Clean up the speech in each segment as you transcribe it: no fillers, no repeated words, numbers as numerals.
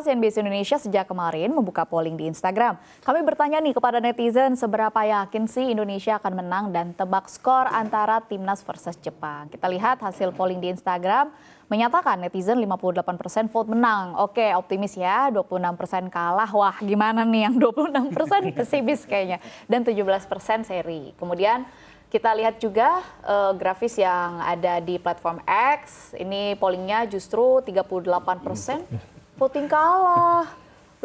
CNBC Indonesia sejak kemarin membuka polling di Instagram. Kami bertanya nih kepada netizen seberapa yakin sih Indonesia akan menang dan tebak skor antara Timnas versus Jepang. Kita lihat hasil polling di Instagram menyatakan netizen 58% vote menang. Oke, optimis ya, 26% kalah. Wah, gimana nih yang 26% pesimis kayaknya. Dan 17% seri. Kemudian kita lihat juga grafis yang ada di platform X. Ini pollingnya justru 38%. Voting kalah.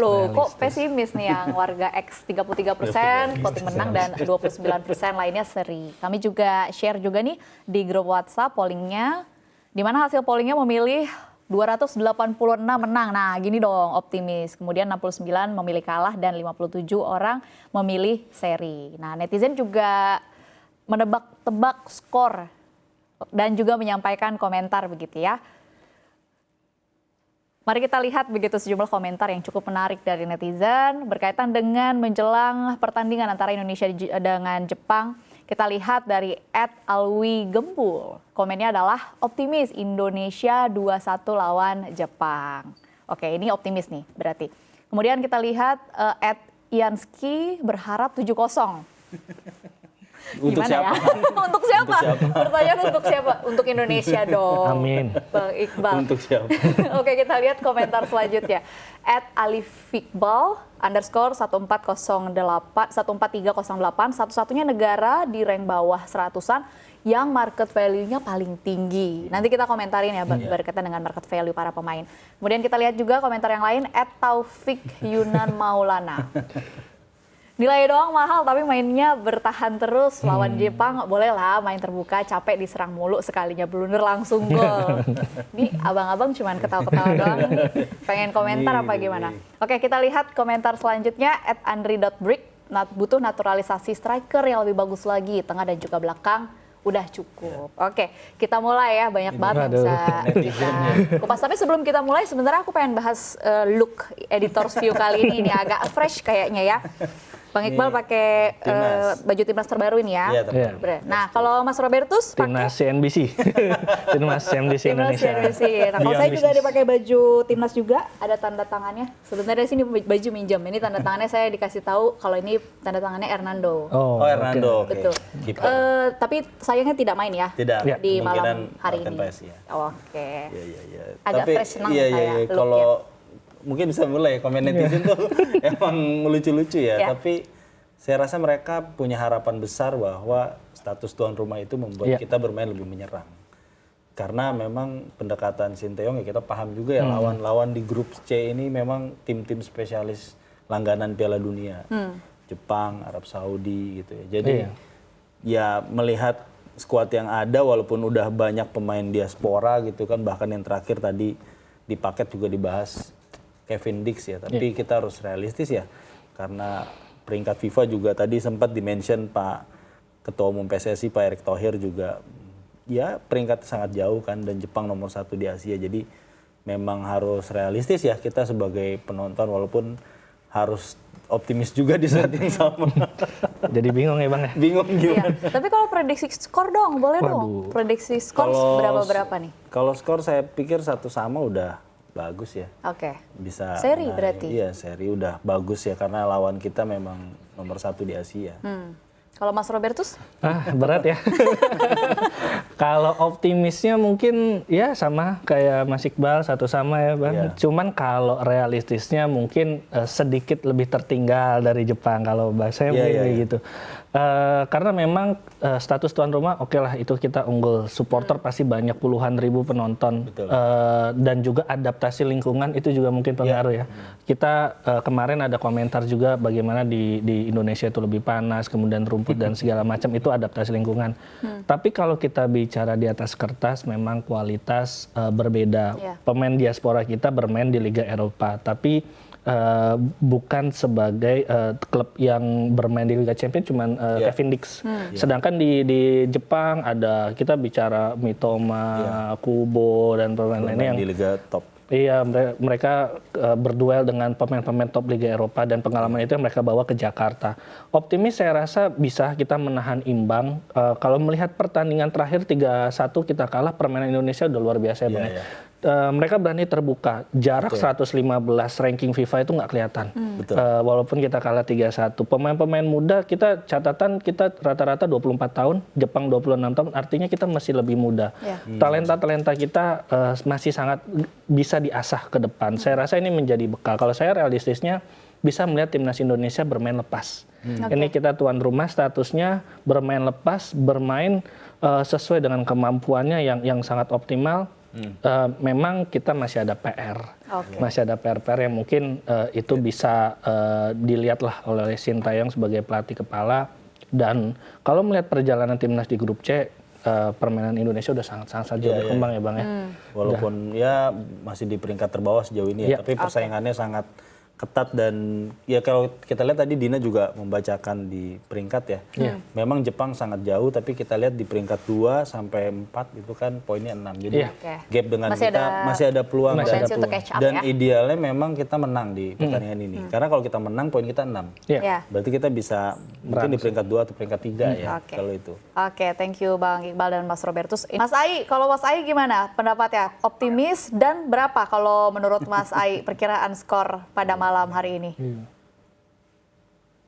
Loh, kok pesimis nih yang warga X 33% voting menang dan 29% lainnya seri. Kami juga share juga nih di grup WhatsApp pollingnya, di mana hasil pollingnya memilih 286 menang. Nah, gini dong, optimis. Kemudian 69 memilih kalah dan 57 orang memilih seri. Nah, netizen juga menebak-tebak skor dan juga menyampaikan komentar begitu ya. Mari kita lihat begitu sejumlah komentar yang cukup menarik dari netizen berkaitan dengan menjelang pertandingan antara Indonesia dengan Jepang. Kita lihat dari @alwi_gempul. Komennya adalah optimis Indonesia 2-1 lawan Jepang. Oke, ini optimis nih berarti. Kemudian kita lihat @Ianski berharap 7-0. Untuk siapa? Ya? Untuk siapa? Pertanyaan untuk siapa? Untuk Indonesia dong. Amin. Bang Iqbal. Untuk siapa? Oke, kita lihat komentar selanjutnya. @alifikbal _1408 satu-satunya negara di rank bawah 100-an yang market value-nya paling tinggi. Nanti kita komentarin ya berkaitan dengan market value para pemain. Kemudian kita lihat juga komentar yang lain @taufik_yunan_maulana. Nilai doang mahal tapi mainnya bertahan terus lawan Jepang, boleh lah main terbuka, capek diserang mulu, sekalinya blunder langsung gol. Ini abang-abang cuman ketawa-ketawa doang, pengen komentar apa gimana? Oke, kita lihat komentar selanjutnya @andri.brick, butuh naturalisasi striker yang lebih bagus lagi, tengah dan juga belakang udah cukup. Oke, kita mulai ya, banyak banget yang bisa kita kupas. Tapi sebelum kita mulai, sebenarnya aku pengen bahas look Editor's View kali ini agak fresh kayaknya ya. Bang Iqbal pakai baju timnas terbaru ini ya. Iya, nah, kalau Mas Robertus pakai timnas CNBC. Timnas CNBC Indonesia. CNBC. Nah, kalau saya juga dipakai baju timnas juga, ada tanda tangannya. Sebenarnya di sini baju minjem. Ini tanda tangannya saya dikasih tahu kalau ini tanda tangannya Hernando. Oh, Hernando. Okay. Betul. Tapi sayangnya tidak main ya. Tidak. Di malam hari ini. Ya. Oke. Iya. Agak tapi, fresh senang saya. Kalau mungkin bisa mulai komen netizen tuh emang lucu-lucu ya. Tapi saya rasa mereka punya harapan besar bahwa status tuan rumah itu membuat kita bermain lebih menyerang. Karena memang pendekatan Sinteyong ya kita paham juga ya lawan-lawan di grup C ini memang tim-tim spesialis langganan Piala Dunia. Jepang, Arab Saudi gitu ya. Jadi ya melihat skuad yang ada walaupun udah banyak pemain diaspora gitu kan, bahkan yang terakhir tadi di paket juga dibahas Kevin Dix ya, tapi kita harus realistis ya, karena peringkat FIFA juga tadi sempat dimention Pak Ketua Umum PSSI Pak Erick Thohir juga, ya peringkat sangat jauh kan, dan Jepang nomor 1 di Asia, jadi memang harus realistis ya kita sebagai penonton, walaupun harus optimis juga di saat yang sama. Jadi bingung ya Bang ya? Bingung gimana? Iya. Tapi kalau prediksi skor dong, boleh dong. Prediksi skor berapa nih? Kalau skor saya pikir 1-1 udah bagus ya. Oke. Bisa. Seri berarti? Iya, seri udah bagus ya karena lawan kita memang nomor 1 di Asia. Kalau Mas Robertus? Berat ya. Kalau optimisnya mungkin ya sama kayak Mas Iqbal, satu sama ya Bang. Cuman kalau realistisnya mungkin sedikit lebih tertinggal dari Jepang kalau bahasanya mungkin gitu. Karena memang status tuan rumah oke lah itu kita unggul. Supporter pasti banyak puluhan ribu penonton. Dan juga adaptasi lingkungan itu juga mungkin pengaruh ya. Kita kemarin ada komentar juga bagaimana di Indonesia itu lebih panas, kemudian rumput dan segala macam itu adaptasi lingkungan. Tapi kalau kita bicara di atas kertas memang kualitas berbeda. Pemain diaspora kita bermain di Liga Eropa, tapi bukan sebagai klub yang bermain di Liga Champions cuman Kevin Dix. Sedangkan di Jepang ada kita bicara Mitoma, Kubo dan pemain lainnya yang di Liga top. Iya, mereka berduel dengan pemain-pemain top Liga Eropa dan pengalaman itu yang mereka bawa ke Jakarta. Optimis saya rasa bisa kita menahan imbang. Kalau melihat pertandingan terakhir 3-1 kita kalah, permainan Indonesia udah luar biasa ya Bang. mereka berani terbuka. Jarak 115 ranking FIFA itu nggak kelihatan. Betul. Walaupun kita kalah 3-1. Pemain-pemain muda kita catatan kita rata-rata 24 tahun, Jepang 26 tahun, artinya kita masih lebih muda. Talenta-talenta kita masih sangat bisa diasah ke depan. Saya rasa ini menjadi bekal. Kalau saya realistisnya bisa melihat timnas Indonesia bermain lepas. Ini kita tuan rumah, statusnya bermain lepas, bermain sesuai dengan kemampuannya yang sangat optimal. Memang kita masih ada PR, masih ada PR yang mungkin itu bisa dilihatlah oleh Sintayong sebagai pelatih kepala. Dan kalau melihat perjalanan timnas di grup C, permainan Indonesia udah sangat jauh berkembang ya Bang ya. Walaupun ya masih di peringkat terbawah sejauh ini ya, tapi persaingannya sangat ketat. Dan ya kalau kita lihat tadi Dina juga membacakan di peringkat ya. Memang Jepang sangat jauh, tapi kita lihat di peringkat 2 sampai 4 itu kan poinnya 6. Jadi gap dengan masih ada peluang. Dan idealnya memang kita menang di pertandingan ini. Karena kalau kita menang poin kita 6. Berarti kita bisa mungkin di peringkat 2 atau peringkat 3 ya kalau itu. Oke, thank you Bang Iqbal dan Mas Robertus. Mas Ai, kalau Mas Ai gimana pendapatnya? Optimis dan berapa kalau menurut Mas Ai perkiraan skor pada malam hari ini?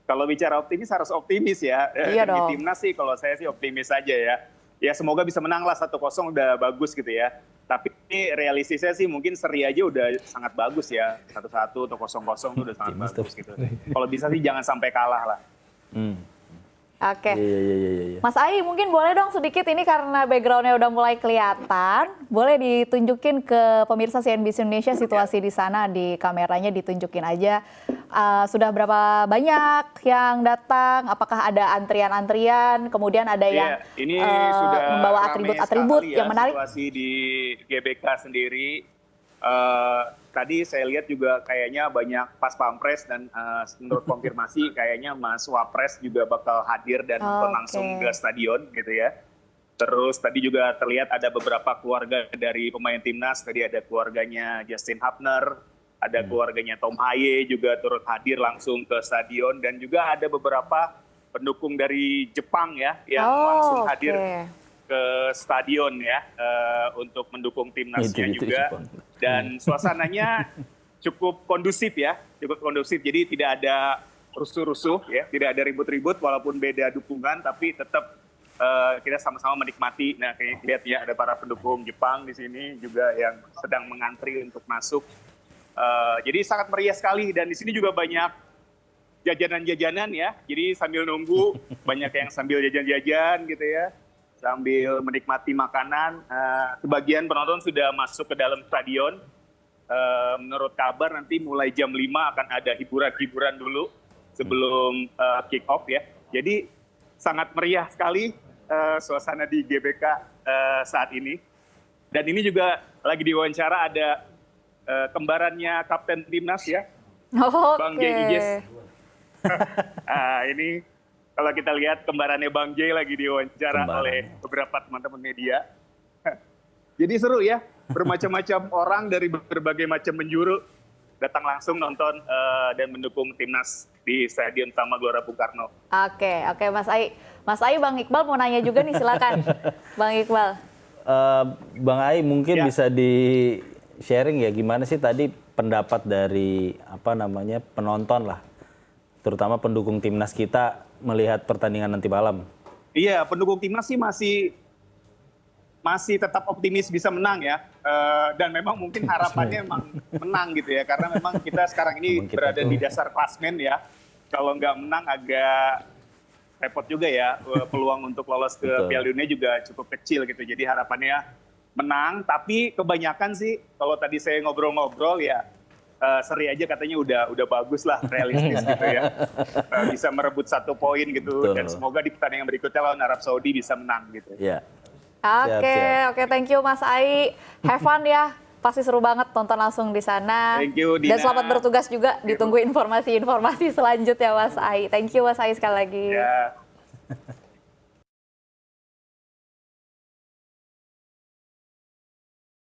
Kalau bicara optimis harus optimis ya. Iya dong. Di timnas sih kalau saya sih optimis aja ya. Ya semoga bisa menang lah 1-0 udah bagus gitu ya. Tapi realistisnya sih mungkin seri aja udah sangat bagus ya. 1-1 atau 0-0 itu udah sangat bagus gitu. Kalau bisa sih jangan sampai kalah lah. Oke. Mas Ai mungkin boleh dong sedikit ini karena backgroundnya udah mulai kelihatan. Boleh ditunjukin ke pemirsa CNBC Indonesia situasi di sana, di kameranya ditunjukin aja. Sudah berapa banyak yang datang? Apakah ada antrian-antrian? Kemudian ada yang ini sudah membawa atribut-atribut ya, yang menarik? Situasi di GBK sendiri. Tadi saya lihat juga kayaknya banyak pas pampres dan menurut konfirmasi kayaknya Mas Wapres juga bakal hadir dan langsung ke stadion gitu ya. Terus tadi juga terlihat ada beberapa keluarga dari pemain timnas. Tadi ada keluarganya Justin Hapner, ada keluarganya Tom Haye juga turut hadir langsung ke stadion, dan juga ada beberapa pendukung dari Jepang ya yang langsung hadir ke stadion ya untuk mendukung timnasnya juga. Dan suasananya cukup kondusif ya, Jadi tidak ada rusuh-rusuh ya, tidak ada ribut-ribut walaupun beda dukungan, tapi tetap kita sama-sama menikmati. Nah, kayak lihat ya ada para pendukung Jepang di sini juga yang sedang mengantri untuk masuk. Jadi sangat meriah sekali, dan di sini juga banyak jajanan-jajanan ya. Jadi sambil nunggu banyak yang sambil jajan-jajan gitu ya, sambil menikmati makanan. Sebagian penonton sudah masuk ke dalam stadion. Menurut kabar nanti mulai jam 5 akan ada hiburan-hiburan dulu sebelum kick off ya. Jadi sangat meriah sekali suasana di GBK saat ini. Dan ini juga lagi diwawancara ada kembarannya Kapten Timnas ya, Bang Jay Ijes. Ini kalau kita lihat kembarannya Bang Jay lagi diwawancara oleh beberapa teman-teman media. Jadi seru ya, bermacam-macam orang dari berbagai macam penjuru datang langsung nonton dan mendukung timnas di Stadion Utama Gelora Bung Karno. Oke Mas Ai. Mas Ai, Bang Iqbal mau nanya juga nih, silakan. Bang Iqbal. Bang Ai mungkin bisa di-sharing ya gimana sih tadi pendapat dari penonton lah, terutama pendukung timnas kita melihat pertandingan nanti malam. Iya, pendukung timnas sih masih tetap optimis bisa menang ya, dan memang mungkin harapannya memang menang gitu ya, karena memang kita sekarang ini berada di dasar klasmen ya. Kalau nggak menang agak repot juga ya, peluang untuk lolos ke Piala Dunia juga cukup kecil gitu. Jadi harapannya menang, tapi kebanyakan sih kalau tadi saya ngobrol-ngobrol ya seri aja katanya udah bagus lah, realistis gitu ya. Bisa merebut 1 poin gitu. Dan semoga di pertandingan berikutnya lawan Arab Saudi bisa menang gitu. Iya. Oke, thank you Mas Ai. Have fun ya. Pasti seru banget tonton langsung di sana. Thank you, Dina. Dan selamat bertugas juga. Ditunggu informasi-informasi selanjutnya Mas Ai. Thank you Mas Ai sekali lagi. Ya.